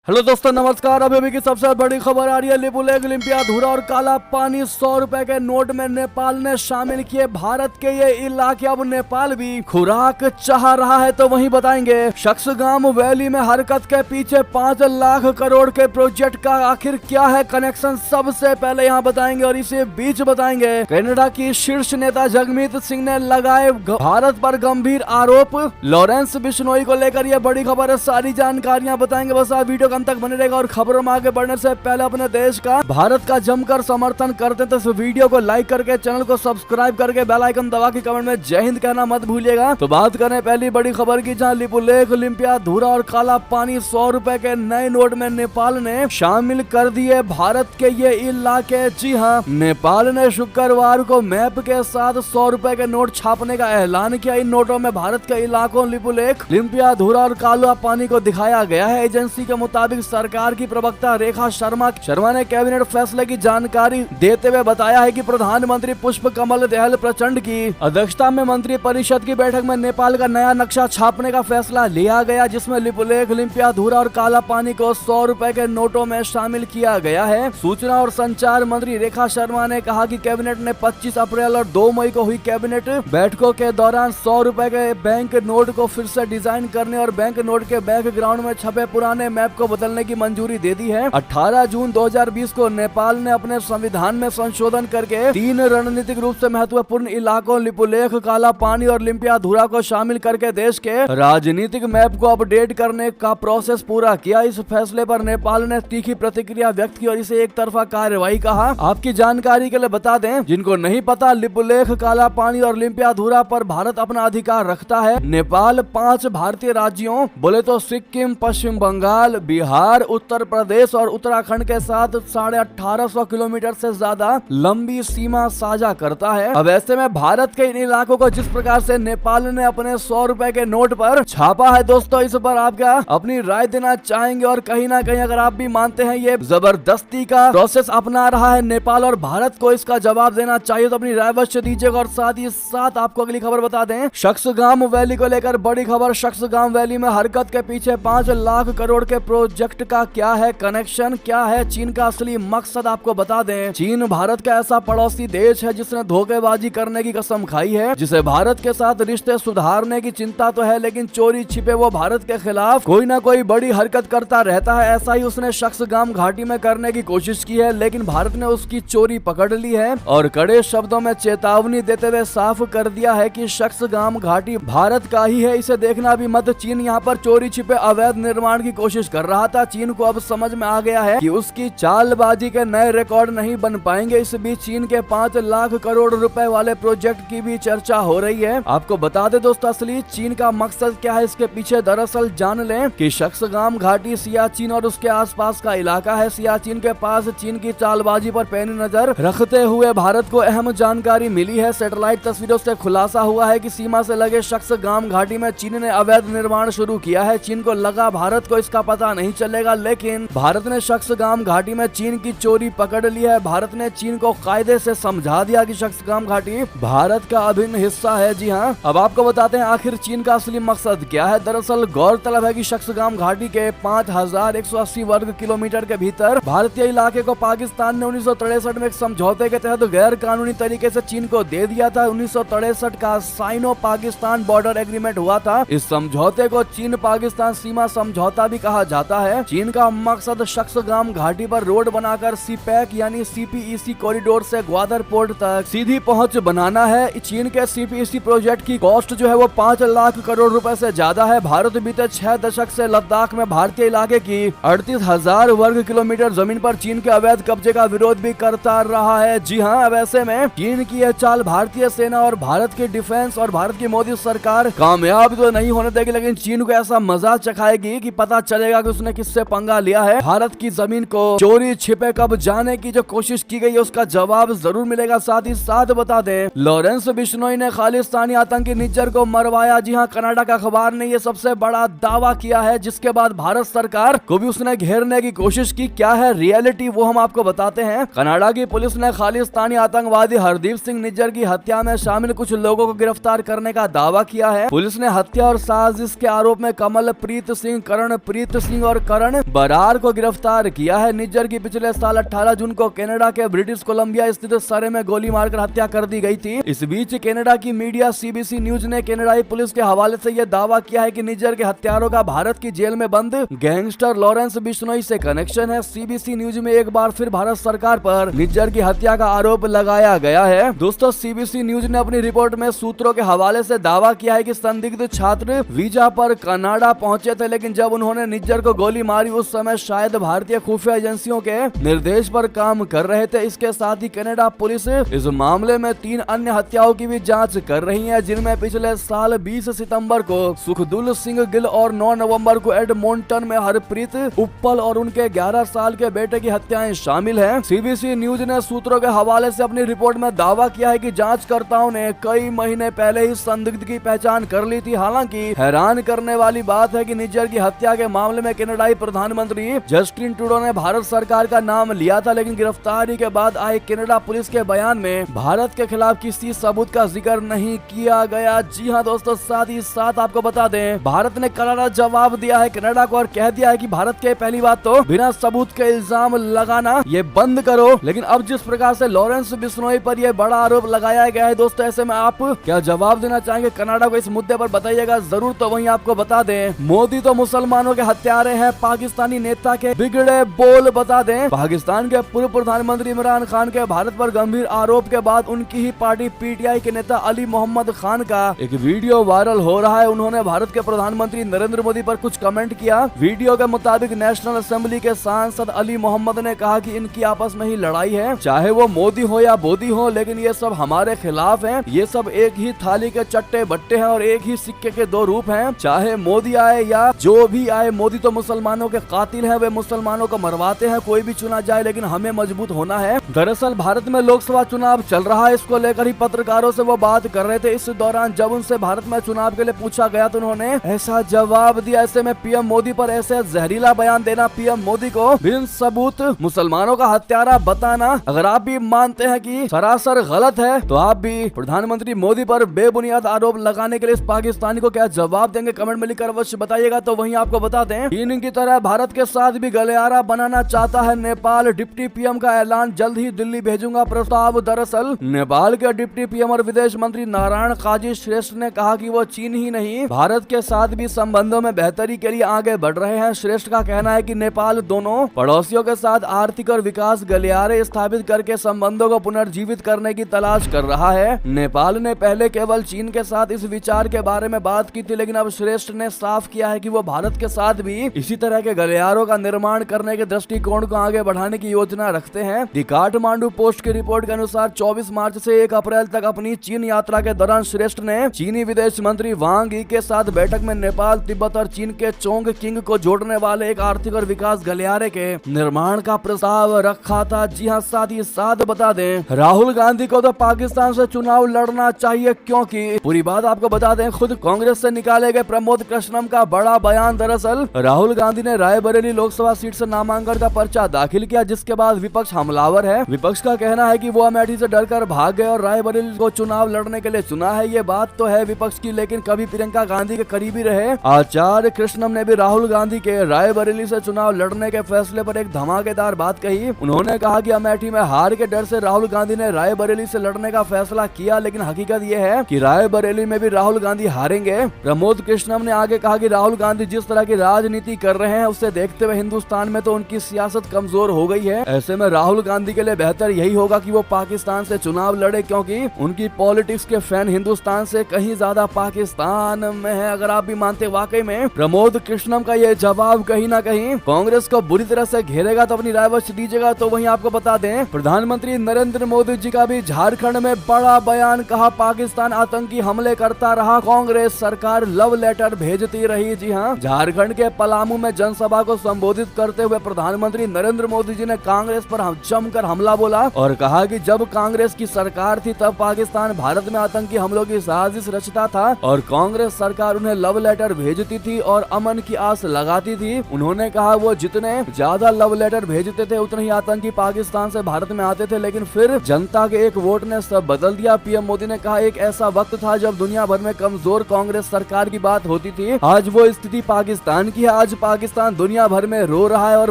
Hello दोस्तों नमस्कार। अभी की सबसे बड़ी खबर आ रही है। लिपुलेख ओलंपिया धुरा और काला पानी 100 रुपए के नोट में नेपाल ने शामिल किए भारत के ये इलाके। अब नेपाल भी खुराक चाह रहा है तो वहीं बताएंगे। शख्सगाम वैली में हरकत के पीछे 5 लाख करोड़ के प्रोजेक्ट का आखिर क्या है कनेक्शन, सबसे पहले यहाँ बताएंगे। और इसी बीच बताएंगे कनाडा की शीर्ष नेता जगमीत सिंह ने लगाए भारत पर गंभीर आरोप। लॉरेंस बिश्नोई को लेकर ये बड़ी खबर है, सारी जानकारियां बताएंगे। बस आप वीडियो तक बने रहेगा। और खबरों में आगे बढ़ने से पहले अपने देश का भारत का जमकर समर्थन करते तो इस वीडियो को लाइक करके चैनल को सब्सक्राइब करके बेल आइकन दबा के कमेंट में जय हिंद कहना मत भूलिएगा। तो बात करें पहली बड़ी खबर की, जहां लिपुलेख ओलंपिया धुरा और काला पानी 100 रुपए के नए नोट में नेपाल ने शामिल कर दिए भारत के ये इलाके। जी हाँ, नेपाल ने शुक्रवार को मैप के साथ 100 रुपए के नोट छापने का ऐलान किया। इन नोटों में भारत के इलाकों लिपुलेख ओलंपिया धुरा और काला पानी को दिखाया गया है। एजेंसी के मुताबिक सरकार की प्रवक्ता रेखा शर्मा ने कैबिनेट फैसले की जानकारी देते हुए बताया है कि प्रधानमंत्री पुष्प कमल दहल प्रचंड की अध्यक्षता में मंत्री परिषद की बैठक में नेपाल का नया नक्शा छापने का फैसला लिया गया, जिसमें लिपुलेख ओलंपिया धुरा और काला पानी को 100 रुपए के नोटों में शामिल किया गया है। सूचना और संचार मंत्री रेखा शर्मा ने कहा कि कैबिनेट ने 25 अप्रैल और 2 मई को हुई कैबिनेट बैठकों के दौरान 100 रुपए के बैंक नोट को फिर से डिजाइन करने और बैंक नोट के बैकग्राउंड में छपे पुराने मैप को बदलने की मंजूरी दे दी है। 18 जून 2020 को नेपाल ने अपने संविधान में संशोधन करके 3 रणनीतिक रूप से महत्वपूर्ण इलाकों लिपुलेख, काला पानी और ओलंपिया धुरा को शामिल करके देश के राजनीतिक मैप को अपडेट करने का प्रोसेस पूरा किया। इस फैसले पर नेपाल ने तीखी प्रतिक्रिया व्यक्त की और इसे एक तरफा कार्रवाई कहा। आपकी जानकारी के लिए बता दें, जिनको नहीं पता, लिपुलेख, काला पानी और ओलंपिया धुरा पर भारत अपना अधिकार रखता है। नेपाल 5 भारतीय राज्यों बोले तो सिक्किम, पश्चिम बंगाल, बिहार, उत्तर प्रदेश और उत्तराखंड के साथ 1850 किलोमीटर से ज्यादा लंबी सीमा साझा करता है। अब ऐसे में भारत के इन इलाकों को जिस प्रकार से नेपाल ने अपने 100 रुपए के नोट पर छापा है, दोस्तों इस पर आप क्या अपनी राय देना चाहेंगे? और कहीं ना कहीं अगर आप भी मानते हैं ये जबरदस्ती का प्रोसेस अपना रहा है नेपाल और भारत को इसका जवाब देना चाहिए, तो अपनी राय अवश्य दीजिएगा। और साथ ही साथ आपको अगली खबर बता दें, शख्सगाम वैली को लेकर बड़ी खबर। शख्सगाम वैली में हरकत के पीछे 5 लाख करोड़ के प्रोजेक्ट का क्या है कनेक्शन, क्या है चीन का असली मकसद, आपको बता दें। चीन भारत का ऐसा पड़ोसी देश है जिसने धोखेबाजी करने की कसम खाई है, जिसे भारत के साथ रिश्ते सुधारने की चिंता तो है, लेकिन चोरी छिपे वो भारत के खिलाफ कोई ना कोई बड़ी हरकत करता रहता है। ऐसा ही उसने शख्सगाम घाटी में करने की कोशिश की है, लेकिन भारत ने उसकी चोरी पकड़ ली है और कड़े शब्दों में चेतावनी देते हुए साफ कर दिया है कि शख्सगाम घाटी भारत का ही है, इसे देखना भी मत। चीन यहाँ पर चोरी छिपे अवैध निर्माण की कोशिश कर रहा था। चीन को अब समझ में आ गया है कि उसकी चालबाजी के नए रिकॉर्ड नहीं बन पाएंगे। इस बीच चीन के 5 लाख करोड़ रुपए वाले प्रोजेक्ट की भी चर्चा हो रही है। आपको बता दें दोस्तों, असली चीन का मकसद क्या है इसके पीछे, दरअसल जान लें कि शख्सगाम घाटी सियाचिन और उसके आसपास का इलाका है। सियाचिन के पास चीन की चालबाजी पर पैनी नजर रखते हुए भारत को अहम जानकारी मिली है। सैटेलाइट तस्वीरों से खुलासा हुआ है कि सीमा से लगे शख्सगाम घाटी में चीन ने अवैध निर्माण शुरू किया है। चीन को लगा भारत को इसका पता नहीं चलेगा, लेकिन भारत ने शख्सगाम घाटी में चीन की चोरी पकड़ ली है। भारत ने चीन को कायदे से समझा दिया कि शख्सगाम घाटी भारत का अभिन्न हिस्सा है। जी हाँ, अब आपको बताते हैं आखिर चीन का असली मकसद क्या है। दरअसल गौरतलब है कि शख्सगाम घाटी के 5180 वर्ग किलोमीटर के भीतर भारतीय इलाके को पाकिस्तान ने 1963 में एक समझौते के तहत गैर कानूनी तरीके से चीन को दे दिया था। 1963 का साइनो पाकिस्तान बॉर्डर एग्रीमेंट हुआ था। इस समझौते को चीन पाकिस्तान सीमा समझौता भी कहा जाता है। चीन का मकसद शख्सगाम घाटी पर रोड बनाकर सीपैक यानी सीपीईसी कॉरिडोर से ग्वादर पोर्ट तक सीधी पहुंच बनाना है। चीन के सीपीईसी प्रोजेक्ट की कॉस्ट जो है वो 5 लाख करोड़ रुपए से ज्यादा है। भारत बीते 6 दशक से लद्दाख में भारतीय इलाके की 38,000 वर्ग किलोमीटर जमीन पर चीन के अवैध कब्जे का विरोध भी करता रहा है। जी हाँ, अब ऐसे में चीन की यह चाल भारतीय सेना और भारत की डिफेंस और भारत की मोदी सरकार कामयाब तो नहीं होने देगी, लेकिन चीन को ऐसा मजा चखाएगी कि पता चलेगा कि उसने किससे पंगा लिया है। भारत की जमीन को चोरी छिपे कब जाने की जो कोशिश की गई है उसका जवाब जरूर मिलेगा। साथ ही साथ बता दें, लॉरेंस बिश्नोई ने खालिस्तानी आतंकी निज्जर को मरवाया। जी हाँ, कनाडा का अखबार ने यह सबसे बड़ा दावा किया है, जिसके बाद भारत सरकार को भी उसने घेरने की कोशिश की। क्या है रियलिटी वो हम आपको बताते हैं। कनाडा की पुलिस ने खालिस्तानी आतंकवादी हरदीप सिंह निज्जर की हत्या में शामिल कुछ लोगों को गिरफ्तार करने का दावा किया है। पुलिस ने हत्या और साजिश के आरोप में कमलप्रीत सिंह, करणप्रीत सिंह और और करण बरार को गिरफ्तार किया है। निज्जर की पिछले साल 18 जून को कनाडा के ब्रिटिश कोलंबिया स्थित सरे में गोली मारकर हत्या कर दी गई थी। इस बीच कनाडा की मीडिया सीबीसी न्यूज ने कनाडाई पुलिस के हवाले से यह दावा किया है कि निज्जर के हत्यारों का भारत की जेल में बंद गैंगस्टर लॉरेंस बिश्नोई से कनेक्शन है। सीबीसी न्यूज में एक बार फिर भारत सरकार पर निज्जर की हत्या का आरोप लगाया गया है। दोस्तों, सीबीसी न्यूज ने अपनी रिपोर्ट में सूत्रों के हवाले से दावा किया है कि संदिग्ध छात्र वीजा पर कनाडा पहुंचे थे, लेकिन जब उन्होंने निज्जर को गोली मारी उस समय शायद भारतीय खुफिया एजेंसियों के निर्देश पर काम कर रहे थे। इसके साथ ही कनाडा पुलिस इस मामले में 3 अन्य हत्याओं की भी जांच कर रही है, जिनमें पिछले साल 20 सितंबर को सुखदुल सिंह गिल और 9 नवंबर को एडमोंटन में हरप्रीत उपल और उनके 11 साल के बेटे की हत्याएं शामिल हैं। सीबीसी न्यूज ने सूत्रों के हवाले से अपनी रिपोर्ट में दावा किया है कि जांचकर्ताओं ने कई महीने पहले ही संदिग्ध की पहचान कर ली थी। हालांकि हैरान करने वाली बात है कि निज्जर की हत्या के मामले में कनाडाई प्रधानमंत्री जस्टिन ट्रूडो ने भारत सरकार का नाम लिया था, लेकिन गिरफ्तारी के बाद आए कनाडा पुलिस के बयान में भारत के खिलाफ किसी सबूत का जिक्र नहीं किया गया। जी हां दोस्तों, साथ ही साथ आपको बता दें, भारत ने करारा जवाब दिया है कनाडा को और कह दिया है कि भारत के पहली बात तो बिना सबूत के इल्जाम लगाना ये बंद करो। लेकिन अब जिस प्रकार से लॉरेंस बिश्नोई पर यह बड़ा आरोप लगाया गया है दोस्तों, ऐसे में आप क्या जवाब देना चाहेंगे कनाडा को इस मुद्दे पर बताइएगा जरूर। तो वहीं आपको बता दें, मोदी तो मुसलमानों के हत्यारे हैं, पाकिस्तानी नेता के बिगड़े बोल। बता दें, पाकिस्तान के पूर्व प्रधानमंत्री इमरान खान के भारत पर गंभीर आरोप के बाद उनकी ही पार्टी पीटीआई के नेता अली मोहम्मद खान का एक वीडियो वायरल हो रहा है। उन्होंने भारत के प्रधानमंत्री नरेंद्र मोदी पर कुछ कमेंट किया। वीडियो के मुताबिक नेशनल असेंबली के सांसद अली मोहम्मद ने कहा कि इनकी आपस में ही लड़ाई है, चाहे वो मोदी हो या बोदी हो, लेकिन ये सब हमारे खिलाफ हैं। ये सब एक ही थाली के चट्टे बट्टे हैं और एक ही सिक्के के 2 रूप हैं। चाहे मोदी आए या जो भी आए, मोदी तो मुसलमानों के कातिल हैं, वे मुसलमानों को मरवाते हैं। कोई भी चुना जाए, लेकिन हमें मजबूत होना है। दरअसल भारत में लोकसभा चुनाव चल रहा है, इसको लेकर ही पत्रकारों से वो बात कर रहे थे। इस दौरान जब उनसे भारत में चुनाव के लिए पूछा गया तो उन्होंने ऐसा जवाब दिया। ऐसे में पीएम मोदी पर ऐसे जहरीला बयान देना, पीएम मोदी को बिन सबूत मुसलमानों का हत्यारा बताना, अगर आप भी मानते हैं कि सरासर गलत है, तो आप भी प्रधानमंत्री मोदी पर बेबुनियाद आरोप लगाने के लिए इस पाकिस्तानी को क्या जवाब देंगे? कमेंट में लिखकर अवश्य बताइएगा। तो वहीं आपको बता दें, चीन की तरह भारत के साथ भी गलियारा बनाना चाहता है नेपाल। डिप्टी पीएम का ऐलान, जल्द ही दिल्ली भेजूंगा प्रस्ताव। दरअसल नेपाल के डिप्टी पीएम और विदेश मंत्री नारायण काजी श्रेष्ठ ने कहा कि वो चीन ही नहीं, भारत के साथ भी संबंधों में बेहतरी के लिए आगे बढ़ रहे हैं। श्रेष्ठ का कहना है कि नेपाल दोनों पड़ोसियों के साथ आर्थिक और विकास गलियारे स्थापित करके संबंधों को पुनर्जीवित करने की तलाश कर रहा है। नेपाल ने पहले केवल चीन के साथ इस विचार के बारे में बात की थी, लेकिन अब श्रेष्ठ ने साफ किया है कि वो भारत के साथ भी इसी तरह के गलियारों का निर्माण करने के दृष्टिकोण को आगे बढ़ाने की योजना रखते हैं। दी काठमांडू पोस्ट की रिपोर्ट के अनुसार 24 मार्च से 1 अप्रैल तक अपनी चीन यात्रा के दौरान श्रेष्ठ ने चीनी विदेश मंत्री वांग यी के साथ बैठक में नेपाल, तिब्बत और चीन के चोंग किंग को जोड़ने वाले एक आर्थिक और विकास गलियारे के निर्माण का प्रस्ताव रखा था। जी हाँ, साथ ही साथ बता दें, राहुल गांधी को तो पाकिस्तान से चुनाव लड़ना चाहिए, क्योंकि पूरी बात आपको बता दें, खुद कांग्रेस से निकाले गए प्रमोद कृष्णम का बड़ा बयान। दरअसल राहुल गांधी ने रायबरेली लोकसभा सीट से नामांकन का पर्चा दाखिल किया, जिसके बाद विपक्ष हमलावर है। विपक्ष का कहना है कि वो अमेठी से डरकर भाग गए और रायबरेली को चुनाव लड़ने के लिए चुना है। ये बात तो है विपक्ष की, लेकिन कभी प्रियंका गांधी के करीबी रहे आचार्य कृष्णम ने भी राहुल गांधी के रायबरेली से चुनाव लड़ने के फैसले पर एक धमाकेदार बात कही। उन्होंने कहा कि अमेठी में हार के डर से राहुल गांधी ने रायबरेली से लड़ने का फैसला किया, लेकिन हकीकत यह है कि रायबरेली में भी राहुल गांधी हारेंगे। प्रमोद कृष्णम ने आगे कहा कि राहुल गांधी जिस तरह की राजनीति कर रहे हैं, उससे देखते हुए हिंदुस्तान में तो उनकी सियासत कमजोर हो गई है। ऐसे में राहुल गांधी के लिए बेहतर यही होगा कि वो पाकिस्तान से चुनाव लड़े, क्योंकि उनकी पॉलिटिक्स के फैन हिंदुस्तान से कहीं ज्यादा पाकिस्तान में है। अगर आप भी मानते वाकई में प्रमोद कृष्णम का ये जवाब कहीं ना कहीं कांग्रेस को बुरी तरह से घेरेगा, तो अपनी राय अवश्य दीजिएगा। तो वहीं आपको बता दें, प्रधानमंत्री नरेंद्र मोदी जी का भी झारखंड में बड़ा बयान, कहा पाकिस्तान आतंकी हमले करता रहा, कांग्रेस सरकार लव लेटर भेजती रही। जी हाँ, झारखंड के पलामू में जनसभा को संबोधित करते हुए प्रधानमंत्री नरेंद्र मोदी जी ने कांग्रेस पर जमकर हमला बोला और कहा कि जब कांग्रेस की सरकार थी तब पाकिस्तान भारत में आतंकी हमलों की साजिश रचता था और कांग्रेस सरकार उन्हें लव लेटर भेजती थी और अमन की आस लगाती थी। उन्होंने कहा वो जितने ज्यादा लव लेटर भेजते थे उतने ही आतंकी पाकिस्तान से भारत में आते थे, लेकिन फिर जनता के एक वोट ने सब बदल दिया। पीएम मोदी ने कहा एक ऐसा वक्त था जब दुनिया भर में कमजोर कांग्रेस सरकार की बात होती थी, आज वो स्थिति पाकिस्तान की है। आज पाकिस्तान दुनिया भर में रो रहा है और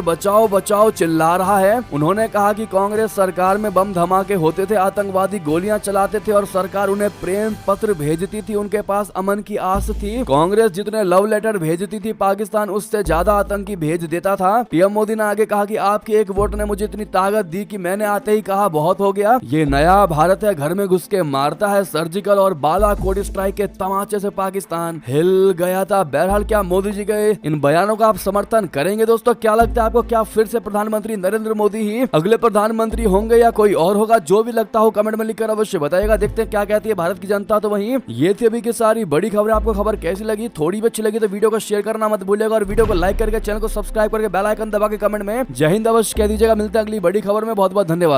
बचाओ बचाओ चिल्ला रहा है। उन्होंने कहा कि कांग्रेस सरकार में बम धमाके होते थे, आतंकवादी गोलियां चलाते थे और सरकार उन्हें प्रेम पत्र भेजती थी, उनके पास अमन की आस थी। कांग्रेस जितने लव लेटर भेजती थी, पाकिस्तान उससे ज्यादा आतंकी भेज देता था। पीएम मोदी ने आगे कहा कि आपके एक वोट ने मुझे इतनी ताकत दी कि मैंने आते ही कहा बहुत हो गया। ये नया भारत है, घर में घुस के मारता है। सर्जिकल और बालाकोट स्ट्राइक के तमाचे से पाकिस्तान हिल गया था। बहरहाल क्या मोदी जी के इन बयानों का आप समर्थन करेंगे दोस्तों? क्या लगता है आपको, क्या फिर से प्रधानमंत्री नरेंद्र मोदी ही अगले प्रधानमंत्री होंगे या कोई और होगा? जो भी लगता हो कमेंट में लिखकर अवश्य बताइएगा। देखते हैं क्या कहती है भारत की जनता। तो वहीं ये थी अभी की सारी बड़ी खबरें। आपको खबर कैसी लगी? थोड़ी भी अच्छी लगी तो वीडियो को शेयर करना मत भूलिएगा और वीडियो को लाइक करके चैनल को सब्सक्राइब करके बेल आइकन दबा के कमेंट में जय हिंद अवश्य कह दीजिएगा। मिलते हैं अगली बड़ी खबर में। बहुत बहुत धन्यवाद।